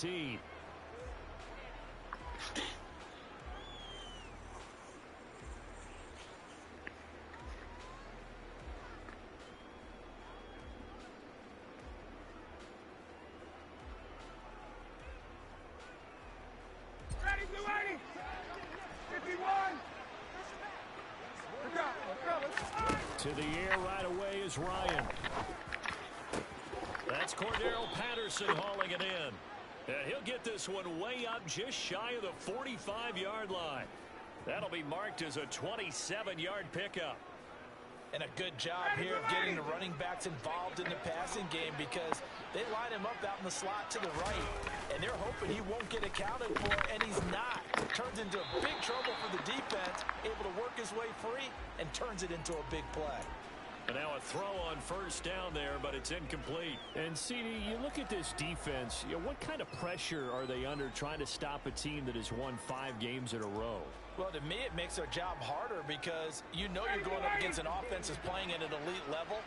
17. To the air right away is Ryan. That's Cordero Patterson hauling it in. And he'll get this one way up just shy of the 45-yard line. That'll be marked as a 27-yard pickup. And a good job here of getting the running backs involved in the passing game, because they line him up out in the slot to the right, and they're hoping he won't get accounted for, and he's not. Turns into big trouble for the defense, able to work his way free, and turns it into a big play. And now a throw on first down there, but it's incomplete. And, CD, you look at this defense, what kind of pressure are they under trying to stop a team that has won 5 games in a row? Well, to me, it makes their job harder, because you know you're going up against an offense that's playing at an elite level,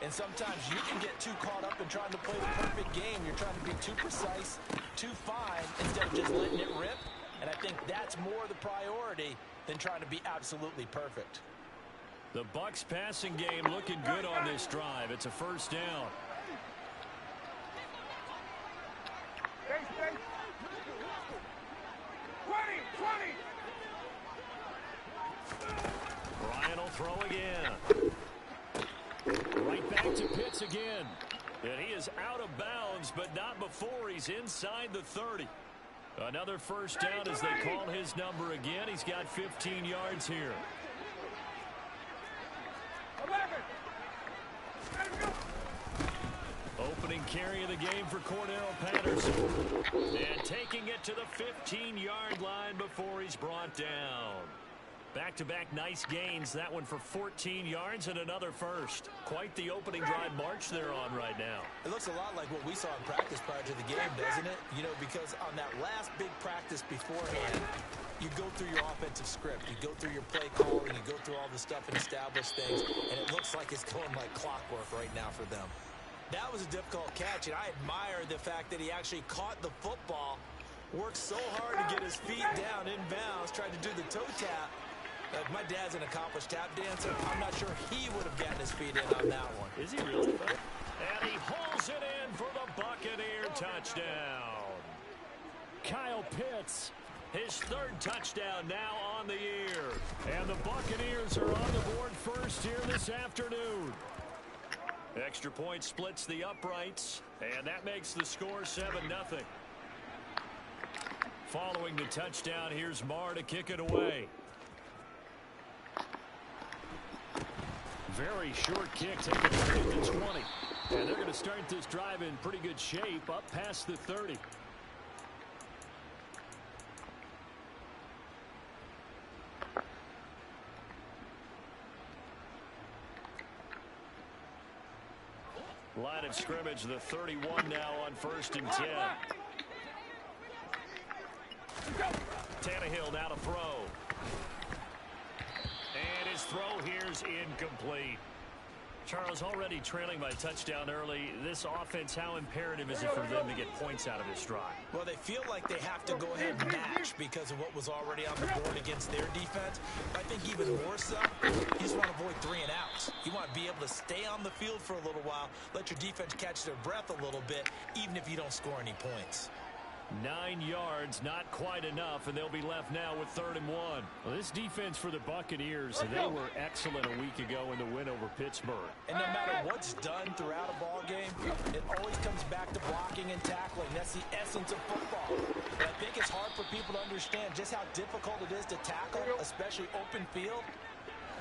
and sometimes you can get too caught up in trying to play the perfect game. You're trying to be too precise, too fine, instead of just letting it rip. And I think that's more the priority than trying to be absolutely perfect. The Bucs passing game looking good on this drive. It's a first down. Ryan will throw again. Right back to Pitts again. And he is out of bounds, but not before he's inside the 30. Another first down as they call his number again. He's got 15 yards here. Opening carry of the game for Cordero Patterson. And taking it to the 15-yard line before he's brought down. Back-to-back nice gains. That one for 14 yards and another first. Quite the opening drive march they're on right now. It looks a lot like what we saw in practice prior to the game, doesn't it? You know, because on that last big practice beforehand, you go through your offensive script. You go through your play calling. You go through all the stuff and establish things. And it looks like it's going like clockwork right now for them. That was a difficult catch, and I admire the fact that he actually caught the football, worked so hard to get his feet down inbounds, tried to do the toe tap. My dad's an accomplished tap dancer. I'm not sure he would have gotten his feet in on that one. Is he really? And he hauls it in for the Buccaneer touchdown. Kyle Pitts, his 3rd touchdown now on the year. And the Buccaneers are on the board first here this afternoon. Extra point splits the uprights, and that makes the score 7-0. Following the touchdown, here's Marr to kick it away. Very short kick, taking it to the 20. And they're going to start this drive in pretty good shape, up past the 30. Line of scrimmage, the 31 now on 1st and 10. Tannehill now to throw. And his throw here's incomplete. Charles, already trailing by touchdown early. This offense, how imperative is it for them to get points out of this drive? Well, they feel like they have to go ahead and match because of what was already on the board against their defense. But I think even more so, you just want to avoid 3 and outs. You want to be able to stay on the field for a little while, let your defense catch their breath a little bit, even if you don't score any points. 9 yards, not quite enough, and they'll be left now with 3rd and 1. Well, this defense for the Buccaneers, they were excellent a week ago in the win over Pittsburgh. And no matter what's done throughout a ball game, it always comes back to blocking and tackling. That's the essence of football. And I think it's hard for people to understand just how difficult it is to tackle, especially open field.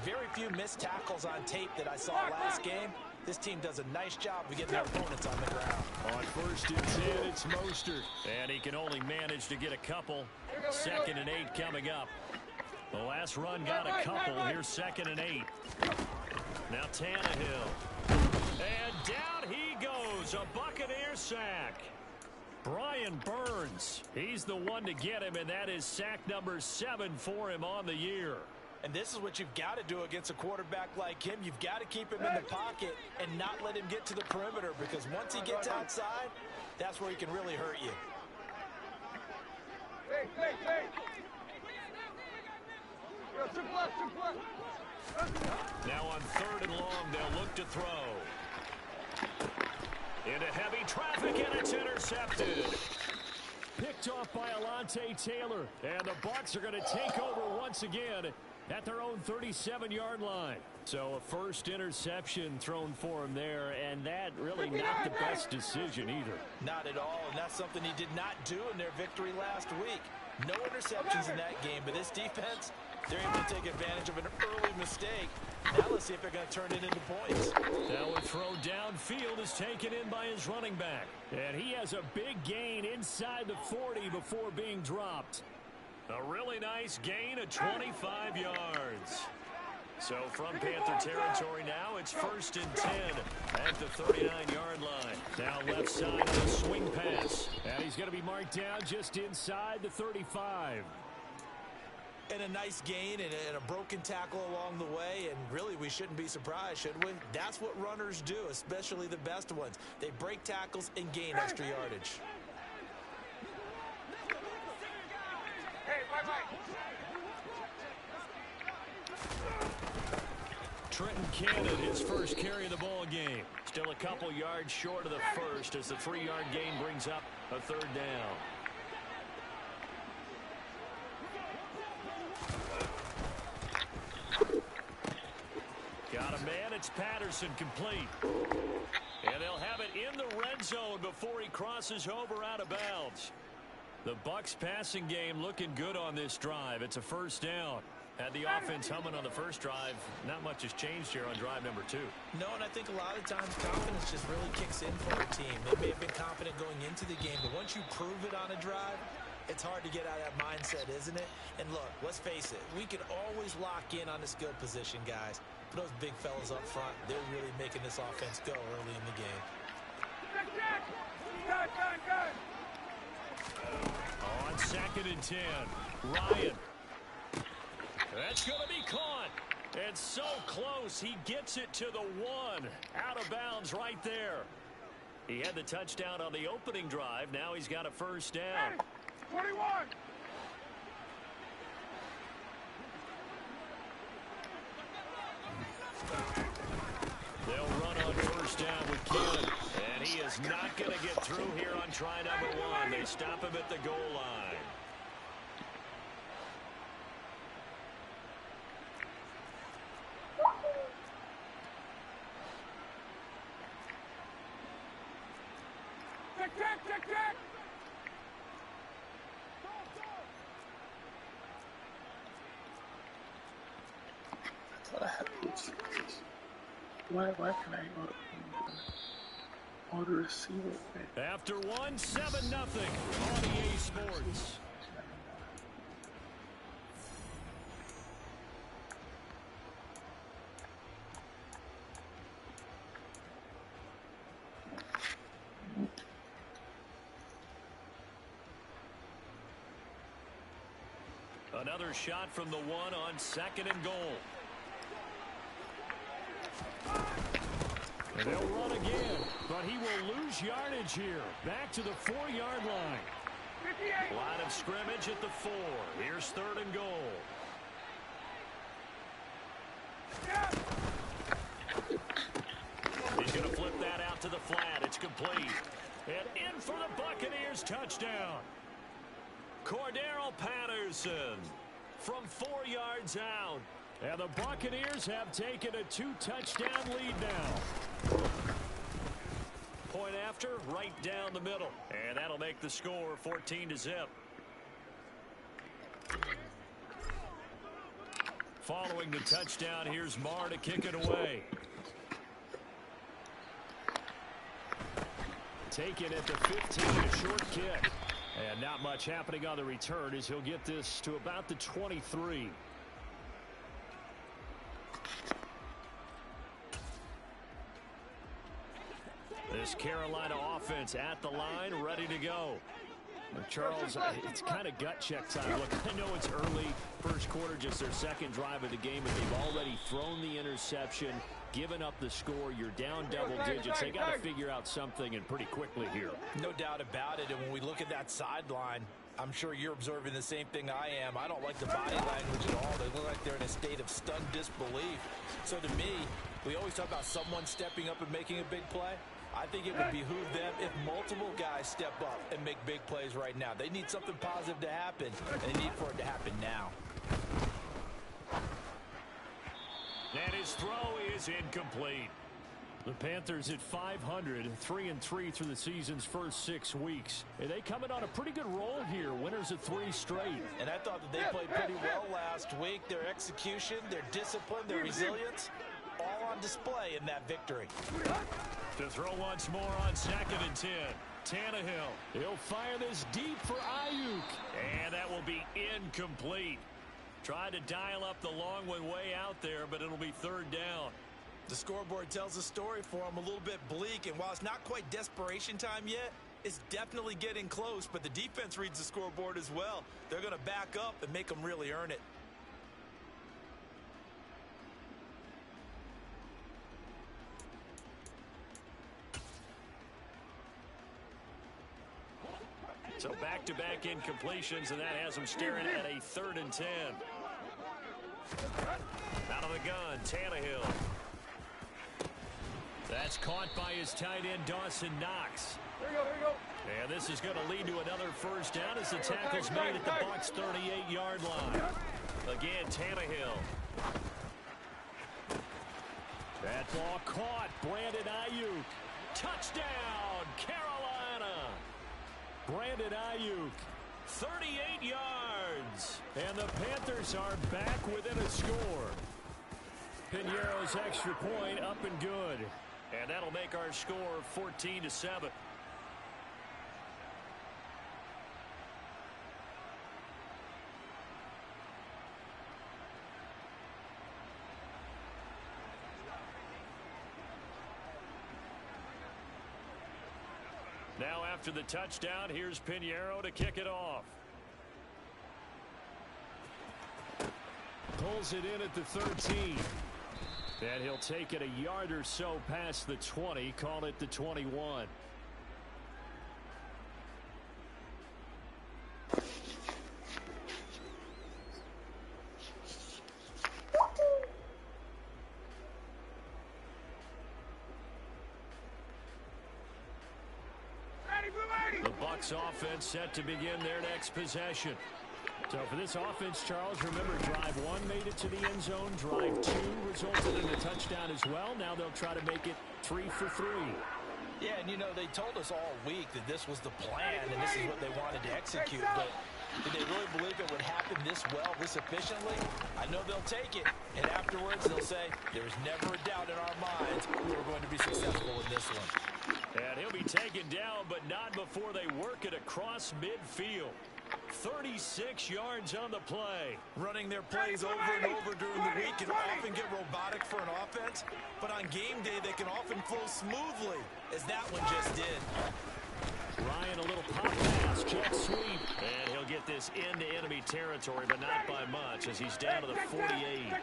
Very few missed tackles on tape that I saw last game. This team does a nice job of getting their opponents on the ground. On 1st and 10, it's Mostert. And he can only manage to get a couple. 2nd and 8 coming up. The last run got a couple. Here's 2nd and 8. Now Tannehill. And down he goes. A Buccaneer sack. Brian Burns. He's the one to get him, and that is sack number 7 for him on the year. And this is what you've got to do against a quarterback like him. You've got to keep him in the pocket and not let him get to the perimeter, because once he gets outside, that's where he can really hurt you. Now on 3rd and long, they'll look to throw. Into heavy traffic, and it's intercepted. Picked off by Alontae Taylor, and the Bucs are going to take over once again at their own 37-yard line. So a first interception thrown for him there, and that really not the best decision either. Not at all, and that's something he did not do in their victory last week. No interceptions in that game, but this defense, they're able to take advantage of an early mistake. Now let's see if they're going to turn it into points. Now a throw downfield is taken in by his running back. And he has a big gain inside the 40 before being dropped. A really nice gain of 25 yards. So from Panther territory now, it's 1st and 10 at the 39-yard line. Now left side of the swing pass. And he's going to be marked down just inside the 35. And a nice gain and a broken tackle along the way, and really we shouldn't be surprised, should we? That's what runners do, especially the best ones. They break tackles and gain extra yardage. Trenton Cannon, his first carry of the ball game. Still a couple yards short of the first as the 3-yard gain brings up a 3rd down. Got a man, it's Patterson, complete. And they'll have it in the red zone before he crosses over out of bounds. The Bucs passing game looking good on this drive. It's a 1st down. Had the offense humming on the first drive. Not much has changed here on drive number 2. No, and I think a lot of times confidence just really kicks in for a team. They may have been confident going into the game, but once you prove it on a drive, it's hard to get out of that mindset, isn't it? And look, let's face it, we can always lock in on the skill position, guys. But those big fellas up front, they're really making this offense go early in the game. On 2nd and 10, Ryan. That's going to be caught. And so close, he gets it to the 1. Out of bounds right there. He had the touchdown on the opening drive. Now he's got a 1st down. 21. They'll run on 1st down with Cannon. And he is not going to get through here on try number 1. They stop him at the goal line. Tick. Why can I order a receiver? After 1, 7-0 on EA Sports. Another shot from the 1 on 2nd and goal. And they'll run again, but he will lose yardage here. Back to the 4-yard line. Line of scrimmage at the 4. Here's 3rd and goal. He's going to flip that out to the flat. It's complete. And in for the Buccaneers touchdown. Cordero Patterson from 4 yards out. And the Buccaneers have taken a 2-touchdown lead now. Point after, right down the middle. And that'll make the score 14-0. Following the touchdown, here's Marr to kick it away. Taken at the 15, a short kick. And not much happening on the return as he'll get this to about the 23. This Carolina offense at the line, ready to go. Charles, it's kind of gut check time. Look, I know it's early, first quarter, just their 2nd drive of the game, but they've already thrown the interception, given up the score. You're down double digits. They got to figure out something, and pretty quickly here. No doubt about it. And when we look at that sideline, I'm sure you're observing the same thing I am. I don't like the body language at all. They look like they're in a state of stunned disbelief. So to me, we always talk about someone stepping up and making a big play. I think it would behoove them if multiple guys step up and make big plays right now. They need something positive to happen, and they need for it to happen now. And his throw is incomplete. The Panthers at 500, 3-3 through the season's first 6 weeks. And they coming on a pretty good roll here, winners of 3 straight. And I thought that they played pretty well last week. Their execution, their discipline, their resilience, all on display in that victory. To throw once more on 2nd and 10. Tannehill. He'll fire this deep for Ayuk. And that will be incomplete. Tried to dial up the long one way out there, but it'll be 3rd down. The scoreboard tells a story for him, a little bit bleak, and while it's not quite desperation time yet, it's definitely getting close, but the defense reads the scoreboard as well. They're going to back up and make them really earn it. So back-to-back incompletions, and that has them staring at a 3rd and 10. Out of the gun, Tannehill. That's caught by his tight end, Dawson Knox. Here we go. And this is going to lead to another 1st down as the tackle's made at the Bucs' 38-yard line. Again, Tannehill. That ball caught. Brandon Ayuk. Touchdown, Carolina. Brandon Ayuk, 38 yards. And the Panthers are back within a score. Piñeiro's extra point up and good. And that'll make our score 14-7. Now after the touchdown, here's Piñeiro to kick it off. Pulls it in at the 13. And he'll take it a yard or so past the 20, call it the 21. The Bucs offense set to begin their next possession. So for this offense, Charles, remember, drive 1 made it to the end zone. Drive 2 resulted in a touchdown as well. Now they'll try to make it 3 for 3. Yeah, and you know, they told us all week that this was the plan and this is what they wanted to execute. But did they really believe it would happen this well, this efficiently? I know they'll take it. And afterwards, they'll say, there's never a doubt in our minds we were going to be successful in this one. And he'll be taken down, but not before they work it across midfield. 36 yards on the play. Running their plays over and over during the week can often get robotic for an offense, but on game day they can often flow smoothly, as that one just did. Ryan, a little pop pass, jet sweep, and he'll get this into enemy territory, but not by much, as he's down to the 48.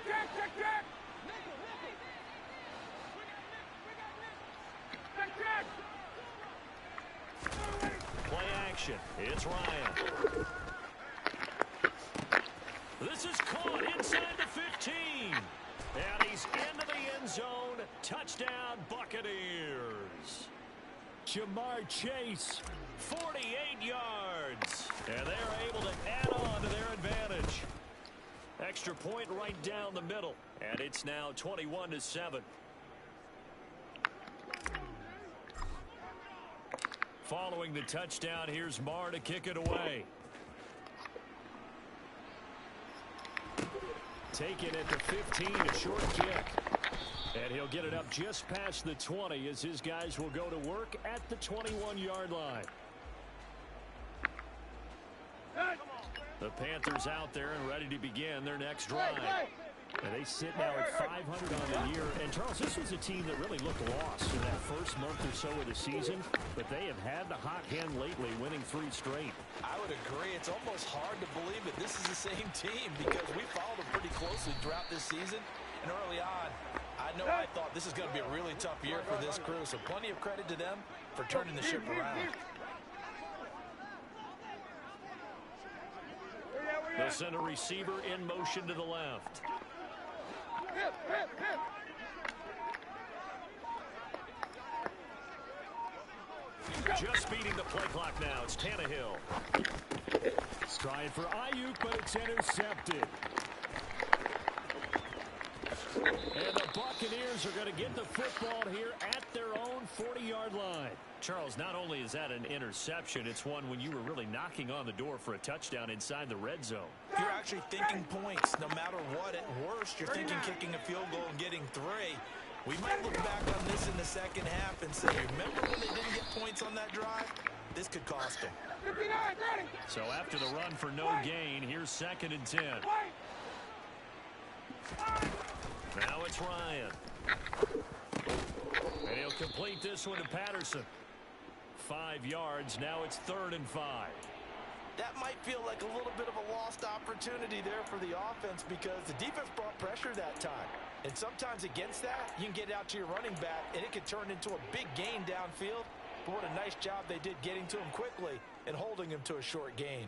Play action. It's Ryan. This is caught inside the 15. And he's into the end zone. Touchdown, Buccaneers. Jamar Chase, 48 yards. And they're able to add on to their advantage. Extra point right down the middle. And it's now 21-7. Following the touchdown, here's Marr to kick it away. Taken at the 15, a short kick. And he'll get it up just past the 20 as his guys will go to work at the 21-yard line. The Panthers out there and ready to begin their next drive. And they sit now at 500 on the year. And, Charles, this was a team that really looked lost in that first month or so of the season. But they have had the hot hand lately, winning 3 straight. I would agree. It's almost hard to believe that this is the same team because we followed them pretty closely throughout this season. And early on, I thought this is going to be a really tough year for this crew. So plenty of credit to them for turning the ship around. They'll send a receiver in motion to the left. Just beating the play clock now. It's Tannehill. Trying for Ayuk, but it's intercepted. And the Buccaneers are going to get the football here at their own 40-yard line. Charles, not only is that an interception, it's one when you were really knocking on the door for a touchdown inside the red zone. You're actually thinking points. No matter what, at worst, you're thinking kicking a field goal and getting 3. We might look back on this in the second half and say, remember when they didn't get points on that drive? This could cost them. So after the run for no gain, here's 2nd and 10. Now it's Ryan. And he'll complete this one to Patterson. 5 yards. Now it's 3rd and 5. That might feel like a little bit of a lost opportunity there for the offense because the defense brought pressure that time. And sometimes against that, you can get out to your running back, and it can turn into a big gain downfield. But what a nice job they did getting to him quickly and holding him to a short gain.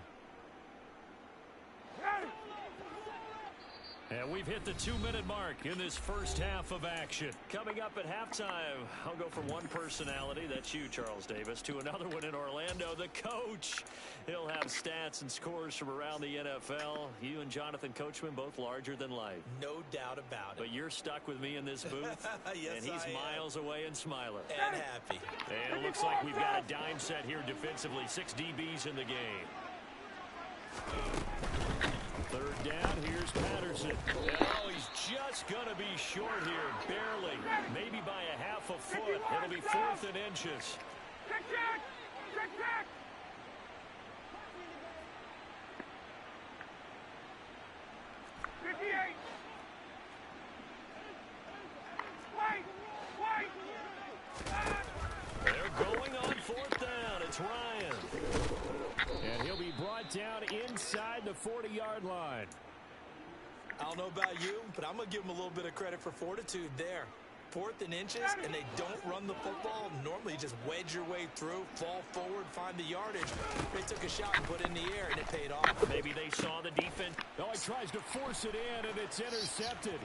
And we've hit the 2-minute mark in this first half of action. Coming up at halftime, I'll go from one personality, that's you, Charles Davis, to another one in Orlando, the coach. He'll have stats and scores from around the NFL. You and Jonathan Coachman, both larger than life. No doubt about it. But you're stuck with me in this booth, yes, and he's miles away and smiling. And happy. And it looks like we've got a dime set here defensively. 6 DBs in the game. 3rd down, here's Patterson. Oh, he's just going to be short here, barely. Maybe by a half a foot. It'll be 4th and inches. Check. 58. Wait. They're going on 4th down. It's Ryan. And he'll be brought down inside the 40-yard line. I don't know about you, but I'm going to give them a little bit of credit for fortitude there. 4th and inches, and they don't run the football. Normally, you just wedge your way through, fall forward, find the yardage. They took a shot and put it in the air, and it paid off. Maybe they saw the defense. Oh, he tries to force it in, and it's intercepted.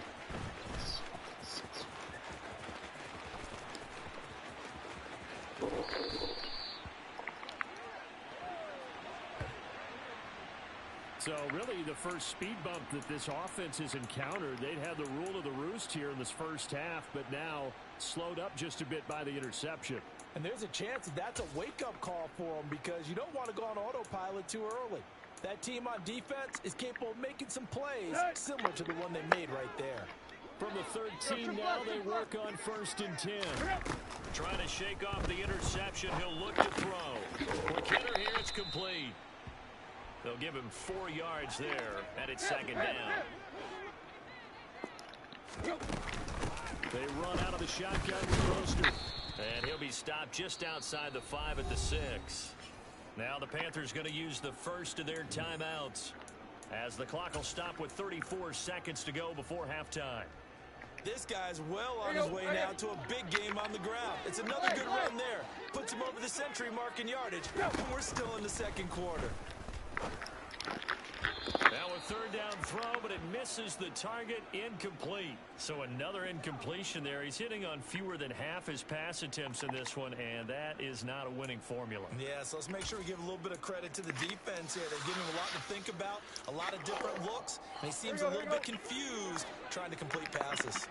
So really the first speed bump that this offense has encountered, they'd had the rule of the roost here in this first half, but now slowed up just a bit by the interception. And there's a chance that that's a wake-up call for them because you don't want to go on autopilot too early. That team on defense is capable of making some plays similar to the one they made right there. From the 13 now, they work on 1st and 10. Trying to shake off the interception. He'll look to throw. McKinnon here, it's complete. They'll give him 4 yards there, and it's 2nd down. They run out of the shotgun with Mostert. And he'll be stopped just outside the 5 at the 6. Now the Panthers going to use the first of their timeouts as the clock will stop with 34 seconds to go before halftime. This guy's well on his way now to a big game on the ground. It's another good run there. Puts him over the century mark in yardage, and we're still in the 2nd quarter. Now a 3rd down throw, but it misses the target, incomplete. So another incompletion there. He's hitting on fewer than half his pass attempts in this one, and that is not a winning formula. Yeah, so let's make sure we give a little bit of credit to the defense here. They're giving him a lot to think about, a lot of different looks, and he seems a little bit confused trying to complete passes.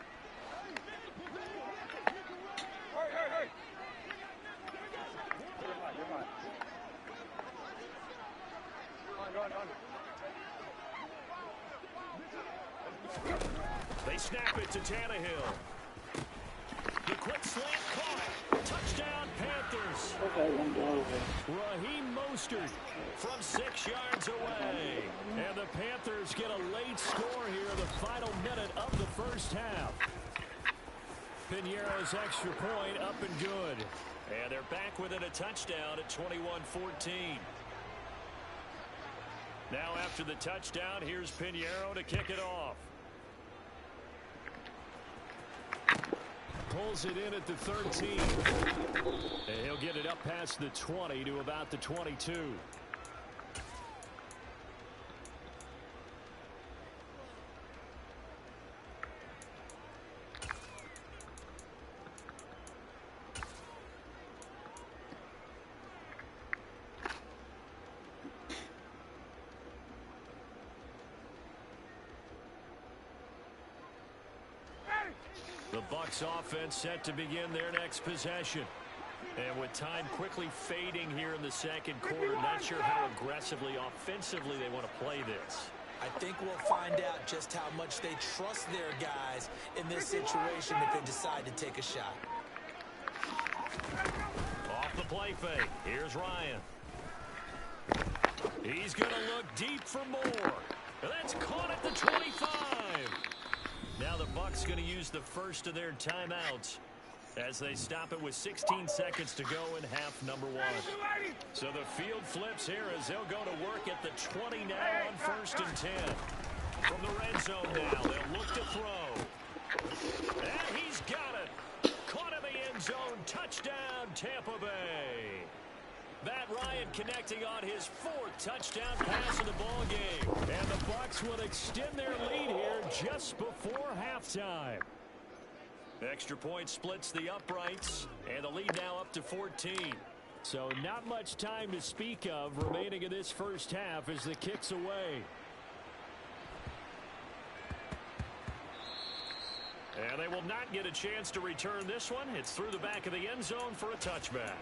They snap it to Tannehill. The quick slant caught. Touchdown, Panthers. Raheem Mostert from 6 yards away. And the Panthers get a late score here in the final minute of the first half. Piñeiro's extra point up and good. And they're back within a touchdown at 21-14. Now after the touchdown, here's Piñeiro to kick it off. Pulls it in at the 13. And he'll get it up past the 20 to about the 22. The Bucs offense set to begin their next possession. And with time quickly fading here in the second quarter, not sure how aggressively, offensively they want to play this. I think we'll find out just how much they trust their guys in this situation if they decide to take a shot. Off the play fake. Here's Ryan. He's going to look deep for more. That's caught at the 25. Now the Bucs going to use the first of their timeouts as they stop it with 16 seconds to go in half number one. So the field flips here as they'll go to work at the 20 now on 1st and 10. From the red zone now, they'll look to throw. And he's got it. Caught in the end zone. Touchdown, Tampa Bay. Matt Ryan connecting on his 4th touchdown pass of the ball game. And the Bucs will extend their lead here just before halftime. Extra point splits the uprights, and the lead now up to 14. So not much time to speak of remaining in this first half as the kick's away. And they will not get a chance to return this one. It's through the back of the end zone for a touchback.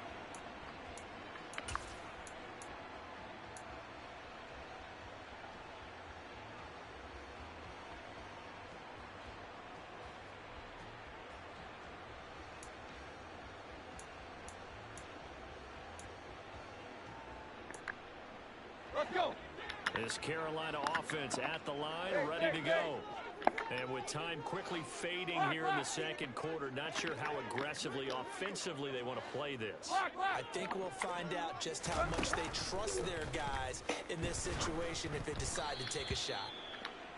This Carolina offense at the line, ready to go. And with time quickly fading here in the second quarter, not sure how aggressively, offensively they want to play this. I think we'll find out just how much they trust their guys in this situation if they decide to take a shot.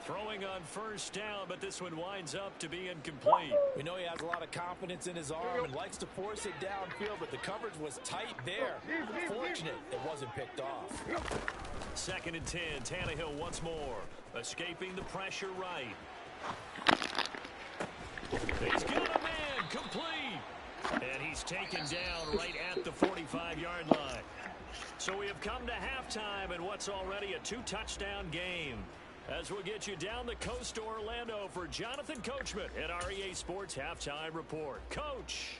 Throwing on 1st down, but this one winds up to be incomplete. We know he has a lot of confidence in his arm and likes to force it downfield, but the coverage was tight there. Fortunate it wasn't picked off. 2nd and 10, Tannehill once more. Escaping the pressure right. He's got a man, complete. And he's taken down right at the 45-yard line. So we have come to halftime in what's already a 2-touchdown game. As we'll get you down the coast to Orlando for Jonathan Coachman at our EA Sports Halftime Report. Coach.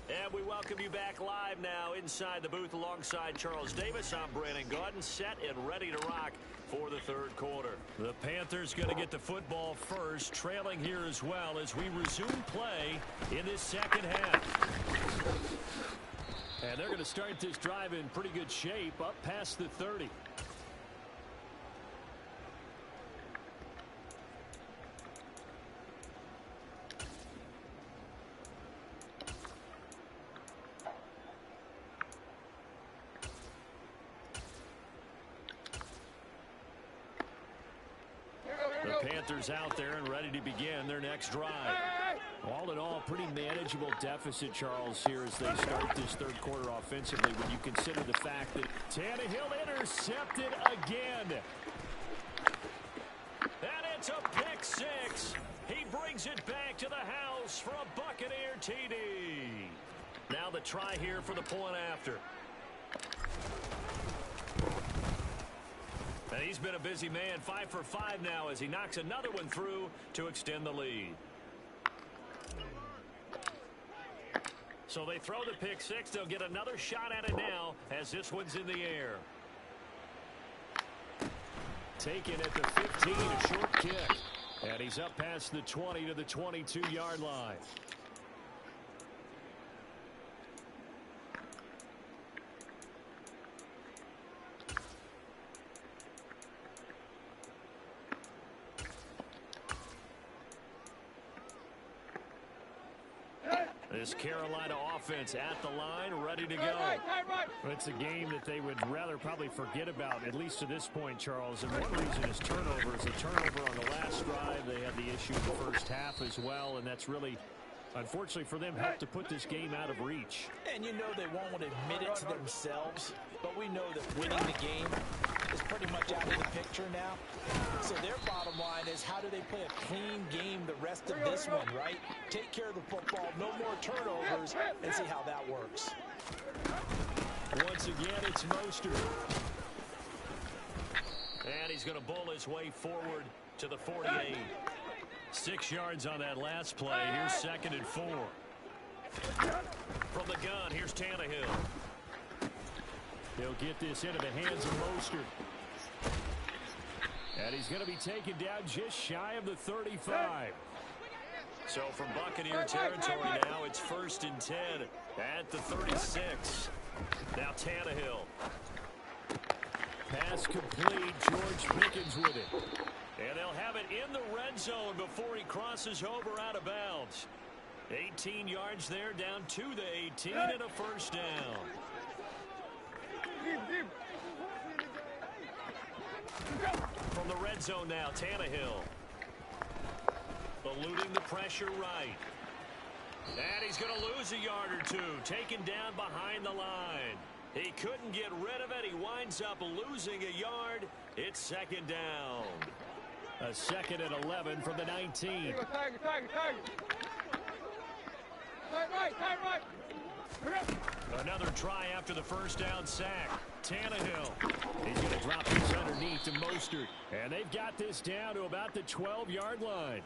And we welcome you back live now inside the booth alongside Charles Davis. I'm Brandon Gaudin, set and ready to rock for the third quarter. The Panthers going to get the football first, trailing here as well as we resume play in this second half. And they're going to start this drive in pretty good shape up past the 30. The Panthers out there and ready to begin their next drive. All in all, pretty manageable deficit, Charles, here as they start this third quarter offensively when you consider the fact that Tannehill intercepted again. And it's a pick six. He brings it back to the house for a Buccaneer TD. Now the try here for the point after. And he's been a busy man, 5 for 5 now as he knocks another one through to extend the lead. So they throw the pick six. They'll get another shot at it now as this one's in the air. Taken at the 15, a short kick. And he's up past the 20 to the 22-yard line. This Carolina offense at the line, ready to go. It's a game that they would rather probably forget about, at least to this point, Charles. And one reason is turnovers. A turnover on the last drive. They had the issue in the first half as well, and that's really, unfortunately for them, helped to put this game out of reach. And you know they won't admit it to themselves, but we know that winning the game is pretty much out of the picture now. So their bottom line is, how do they play a clean game the rest of this one, right? Take care of the football, no more turnovers, and see how that works. Once again, it's Mostert. And he's going to bull his way forward to the 48. 6 yards on that last play. Here's 2nd and 4. From the gun, here's Tannehill. He'll get this into the hands of Mostert. And he's going to be taken down just shy of the 35. So from Buccaneer territory now, it's 1st and 10 at the 36. Now Tannehill. Pass complete. George Pickens with it. And they'll have it in the red zone before he crosses over out of bounds. 18 yards there, down to the 18, and a 1st down. From the red zone now, Tannehill. Eluding the pressure right. And he's going to lose a yard or two, taken down behind the line. He couldn't get rid of it. He winds up losing a yard. It's 2nd down. A 2nd and 11 from the 19. Another try after the 1st down sack. Tannehill. He's going to drop this underneath to Mostert. And they've got this down to about the 12-yard line.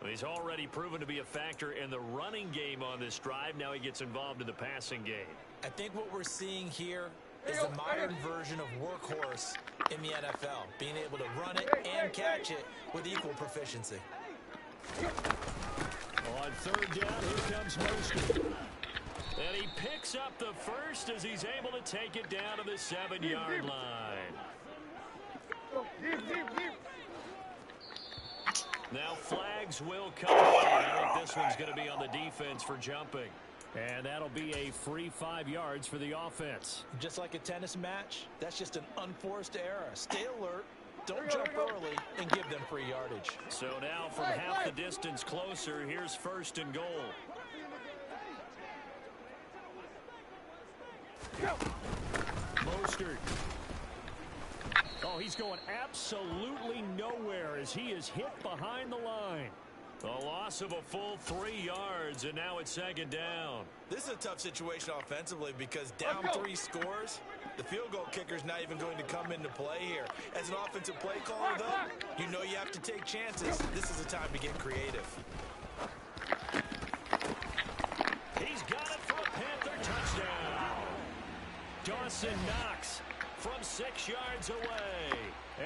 He's already proven to be a factor in the running game on this drive. Now he gets involved in the passing game. I think what we're seeing here is the modern version of workhorse in the NFL. Being able to run it and catch it with equal proficiency. On 3rd down, here comes Mostert. And he picks up the 1st as he's able to take it down to the 7-yard line. Now flags will come in. I think this one's going to be on the defense for jumping. And that'll be a free 5 yards for the offense. Just like a tennis match, that's just an unforced error. Stay alert, don't jump early, and give them free yardage. So now from half the distance closer, here's 1st and goal. Mostert. Oh, he's going absolutely nowhere as he is hit behind the line. A loss of a full 3 yards, and now it's 2nd down. This is a tough situation offensively because down 3 scores, the field goal kicker's not even going to come into play here. As an offensive play caller, though, you know you have to take chances. This is a time to get creative. He's got it for a Panther touchdown. Dawson Knox from 6 yards away.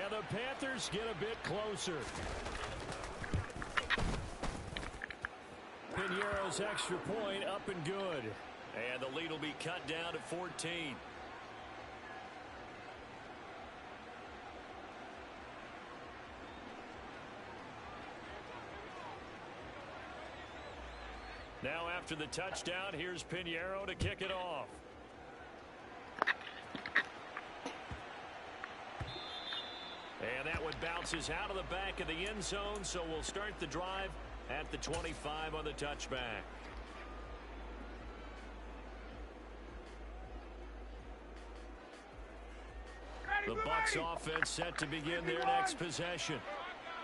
And the Panthers get a bit closer. Piñeiro's extra point up and good. And the lead will be cut down to 14. Now after the touchdown, here's Piñeiro to kick it off. And that one bounces out of the back of the end zone, so we'll start the drive at the 25 on the touchback. The Bucs offense set to begin their next possession.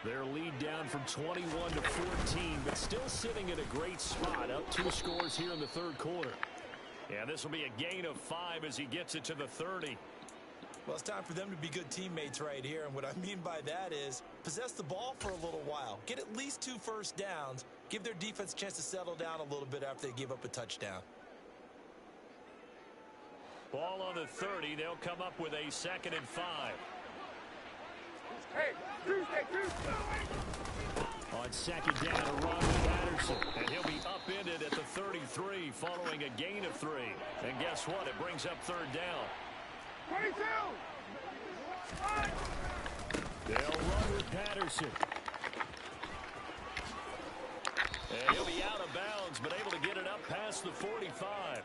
Their lead down from 21 to 14, but still sitting in a great spot, up 2 scores here in the 3rd quarter. And this will be a gain of 5 as he gets it to the 30. Well, it's time for them to be good teammates right here, and what I mean by that is possess the ball for a little while, get at least 2 first downs, give their defense a chance to settle down a little bit after they give up a touchdown. Ball on the 30. They'll come up with a 2nd and 5. On 2nd down, a run to Patterson, and he'll be upended at the 33 following a gain of 3. And guess what? It brings up 3rd down. 22! They'll run with Patterson. And he'll be out of bounds, but able to get it up past the 45.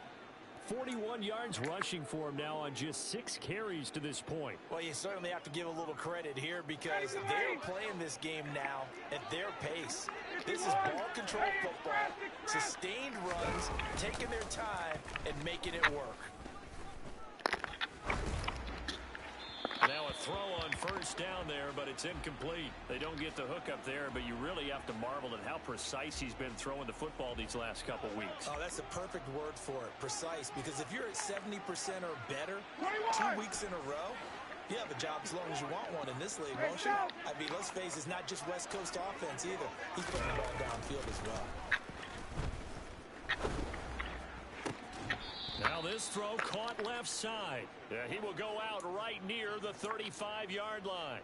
41 yards rushing for him now on just 6 carries to this point. Well, you certainly have to give a little credit here because they're playing this game now at their pace. This is ball control football, sustained runs, taking their time, and making it work. Now a throw on 1st down there, but it's incomplete. They don't get the hook up there, but you really have to marvel at how precise he's been throwing the football these last couple weeks. Oh, that's a perfect word for it, precise, because if you're at 70% or better 2 weeks in a row, You have a job as long as you want one in this league, won't you? I mean, let's face it, it's not just West Coast offense either. He's putting the ball downfield as well. Now this throw caught left side. He will go out right near the 35-yard line.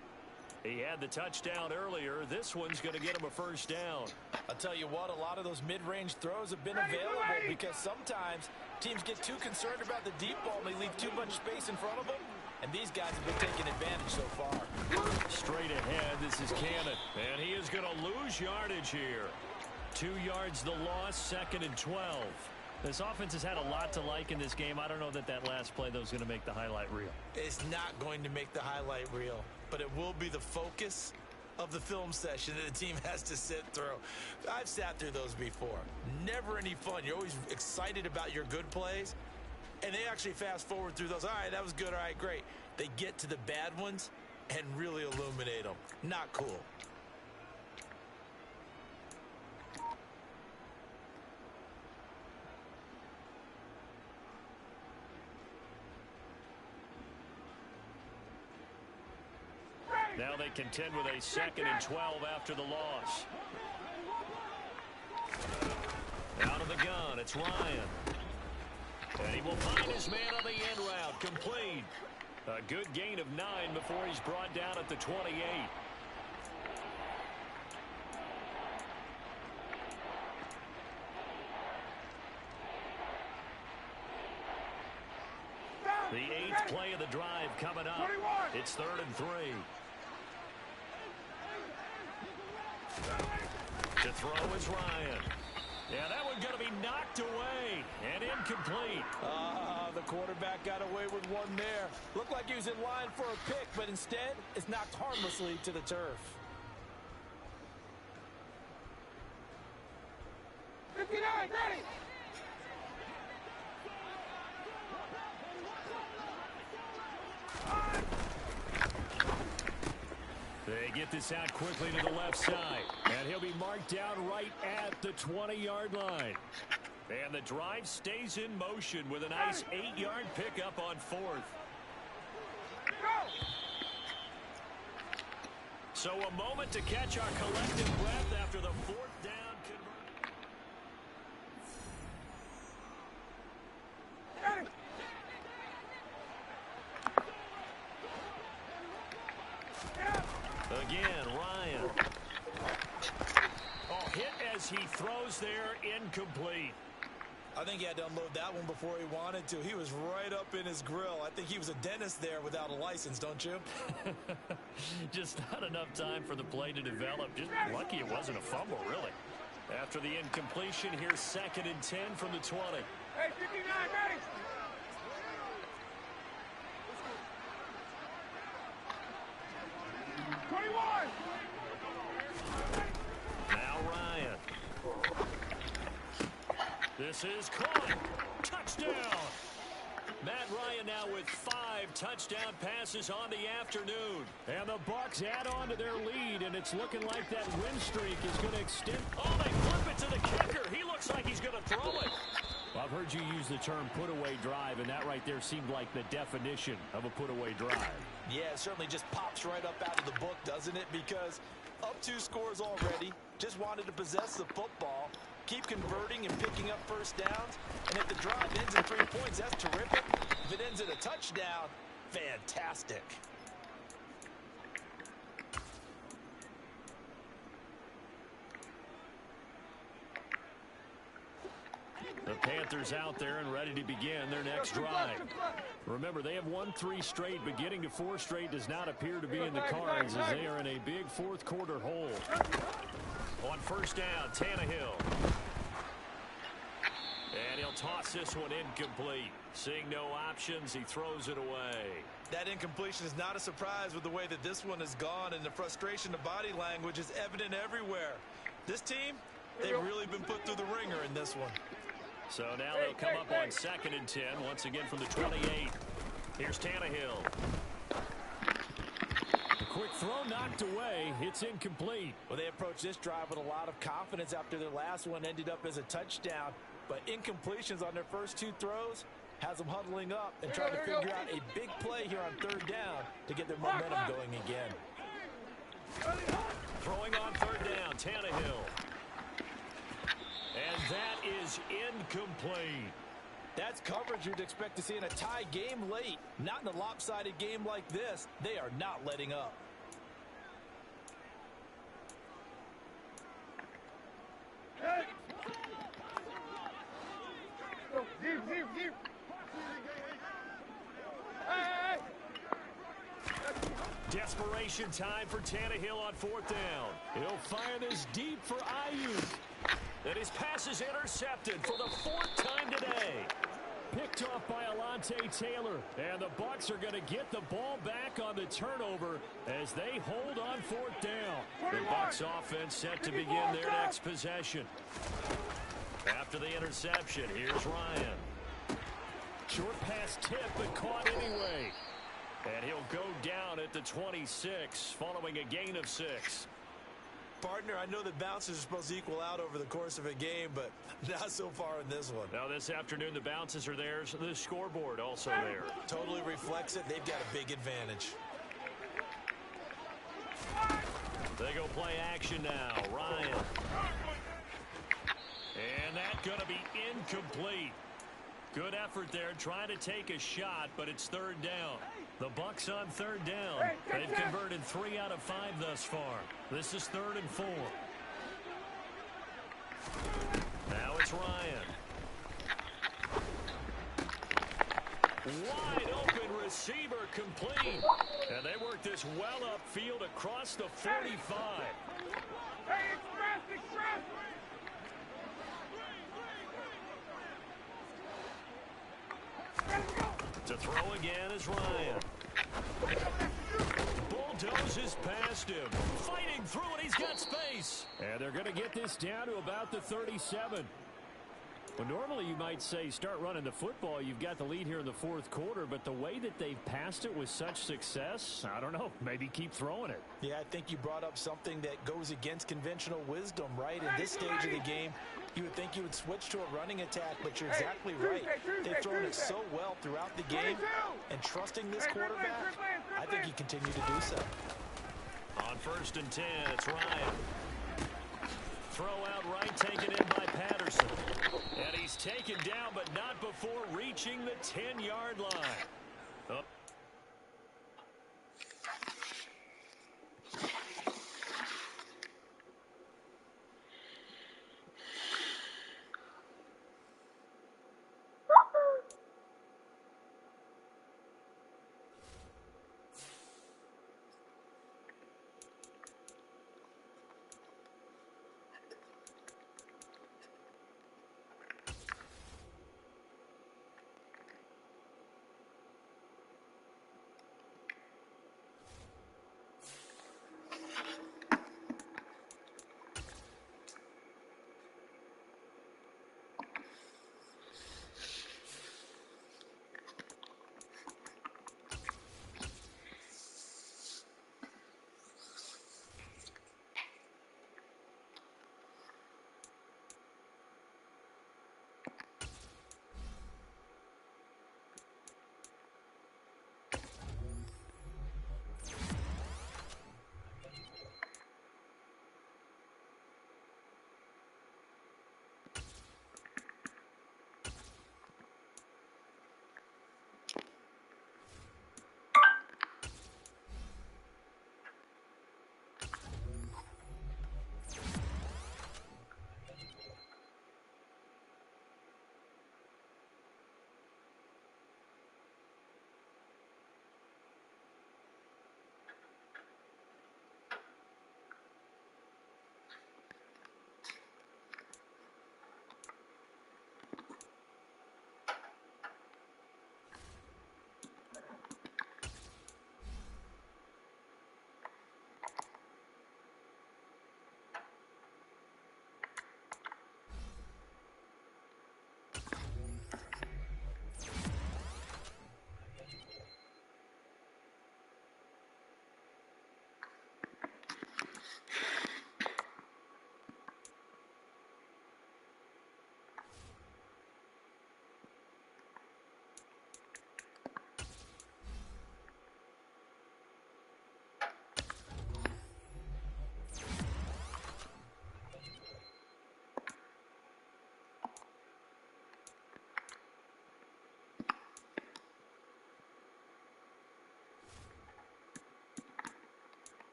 He had the touchdown earlier. This one's going to get him a first down. I'll tell you what, a lot of those mid-range throws have been available because sometimes teams get too concerned about the deep ball and they leave too much space in front of them. And these guys have been taking advantage so far. Straight ahead, this is Cannon. And he is going to lose yardage here. 2 yards the loss, 2nd and 12. This offense has had a lot to like in this game. I don't know that that last play, though, is going to make the highlight reel. It's not going to make the highlight reel, but it will be the focus of the film session that the team has to sit through. I've sat through those before. Never any fun. You're always excited about your good plays, and they actually fast forward through those. All right, that was good. All right, great. They get to the bad ones and really illuminate them. Not cool. Now they contend with a 2nd and 12 after the loss. Out of the gun, it's Ryan. And he will find his man on the end route, complete. A good gain of 9 before he's brought down at the 28. The 8th play of the drive coming up. It's 3rd and 3. To throw is Ryan. Yeah, that one going to be knocked away and incomplete. The quarterback got away with one there. Looked like he was in line for a pick, but instead it's knocked harmlessly to the turf. 59, ready. They get this out quickly to the left side. And he'll be marked down right at the 20-yard line. And the drive stays in motion with a nice 8-yard pickup on 4th. So a moment to catch our collective breath after the 4th down conversion. Again, Ryan. Oh, hit as he throws there, incomplete. I think he had to unload that one before he wanted to. He was right up in his grill. I think he was a dentist there without a license, don't you? Just not enough time for the play to develop. Just lucky it wasn't a fumble, really. After the incompletion, here's 2nd and 10 from the 20. Hey, 59, ready. Now Ryan. This is caught. Touchdown. Matt Ryan now with 5 touchdown passes on the afternoon. And the Bucs add on to their lead, and it's looking like that win streak is going to extend. Oh, they flip it to the kicker. He looks like he's going to throw it. Well, I've heard you use the term put-away drive, and that right there seemed like the definition of a put-away drive. Yeah, it certainly just pops right up out of the book, doesn't it? Because up 2 scores already, just wanted to possess the football, keep converting and picking up first downs. And if the drive ends in 3 points, that's terrific. If it ends in a touchdown, fantastic. The Panthers out there and ready to begin their next drive. Remember, they have won 3 straight, but getting to 4 straight does not appear to be in the cards as they are in a big 4th quarter hole. On first down, Tannehill. And he'll toss this one incomplete. Seeing no options, he throws it away. That incompletion is not a surprise with the way that this one has gone, and the frustration of body language is evident everywhere. This team, they've really been put through the ringer in this one. So now they'll come up on 2nd and 10, once again from the 28. Here's Tannehill. A quick throw knocked away. It's incomplete. Well, they approached this drive with a lot of confidence after their last one ended up as a touchdown. But incompletions on their first 2 throws, Has them huddling up and trying to figure out a big play here on third down to get their momentum going again. Throwing on third down, Tannehill. And that is incomplete. That's coverage you'd expect to see in a tie game late. Not in a lopsided game like this. They are not letting up. Desperation time for Tannehill on fourth down. He'll fire this deep for Ayuk. And his pass is intercepted for the fourth time today. Picked off by Alontae Taylor. And the Bucs are going to get the ball back on the turnover as they hold on fourth down. The Bucs offense set to begin their next possession. After the interception, here's Ryan. Short pass tip, but caught anyway. And he'll go down at the 26 following a gain of 6. Partner, I know that bounces are supposed to equal out over the course of a game, but not so far in this one. Now this afternoon, the bounces are theirs. The scoreboard also there. Totally reflects it. They've got a big advantage. They go play action now. Ryan. And that's going to be incomplete. Good effort there trying to take a shot, but it's third down. The Bucs on third down. They've converted 3 out of 5 thus far. This is 3rd and 4. Now it's Ryan. Wide open receiver complete. And they work this well upfield across the 45. Hey, express! To throw again is Ryan. Bulldozes past him. Fighting through it. He's got space. And they're going to get this down to about the 37. Well, normally you might say start running the football. You've got the lead here in the fourth quarter, but the way that they've passed it with such success, I don't know, maybe keep throwing it. Yeah, I think you brought up something that goes against conventional wisdom, right? In this stage of the game, you would think you would switch to a running attack, but you're exactly right. They've thrown it so well throughout the game, and trusting this quarterback, I think you continue to do so. On 1st and 10, it's Ryan. Throw out right, taken in by Patterson. And he's taken down, but not before reaching the 10-yard line. Oh.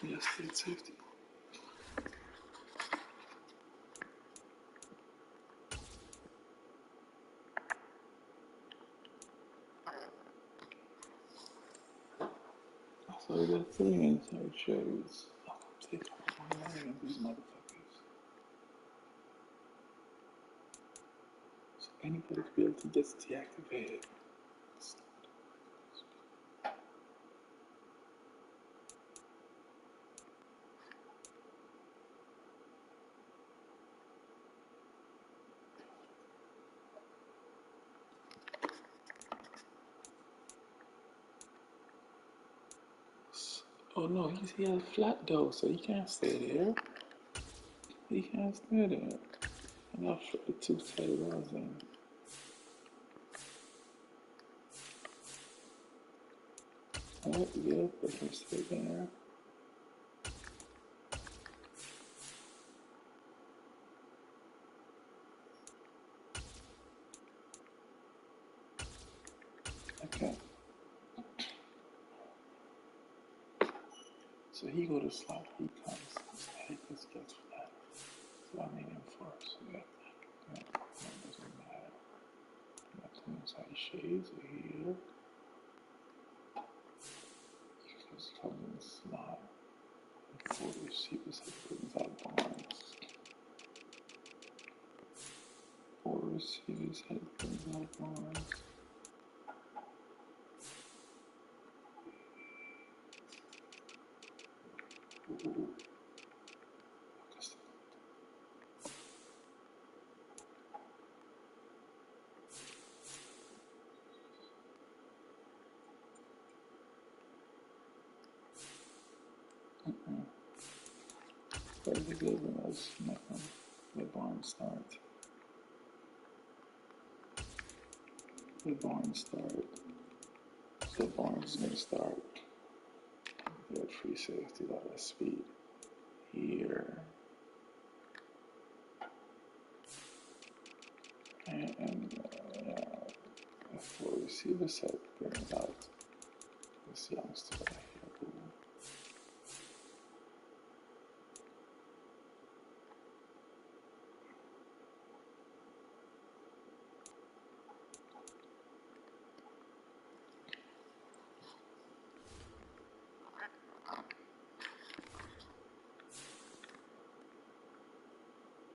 Yes, it's safety. So we got 3 inside shades. I'm taking my money on these motherfuckers. So anybody could be able to get deactivated. Oh no, he has a flat though, so he can't stay there. He can't stay there. And I'll throw the 2-sided rods in. Oh, yeah, but he'll stay there. Okay. So he go to slot, he comes, he just gets flat. So I need him first. So that doesn't matter. Got 2 inside shades here. Because he comes in the slot. 4 receivers have brings out Barnes. 4 receivers have brings out Barnes. Ooh. But the good one was nothing. Let Barnes start. Let Barnes start. So Barnes is going to start. Get free safety, a lot of speed here. And 4 receiver set brings out this youngster right here. Ooh.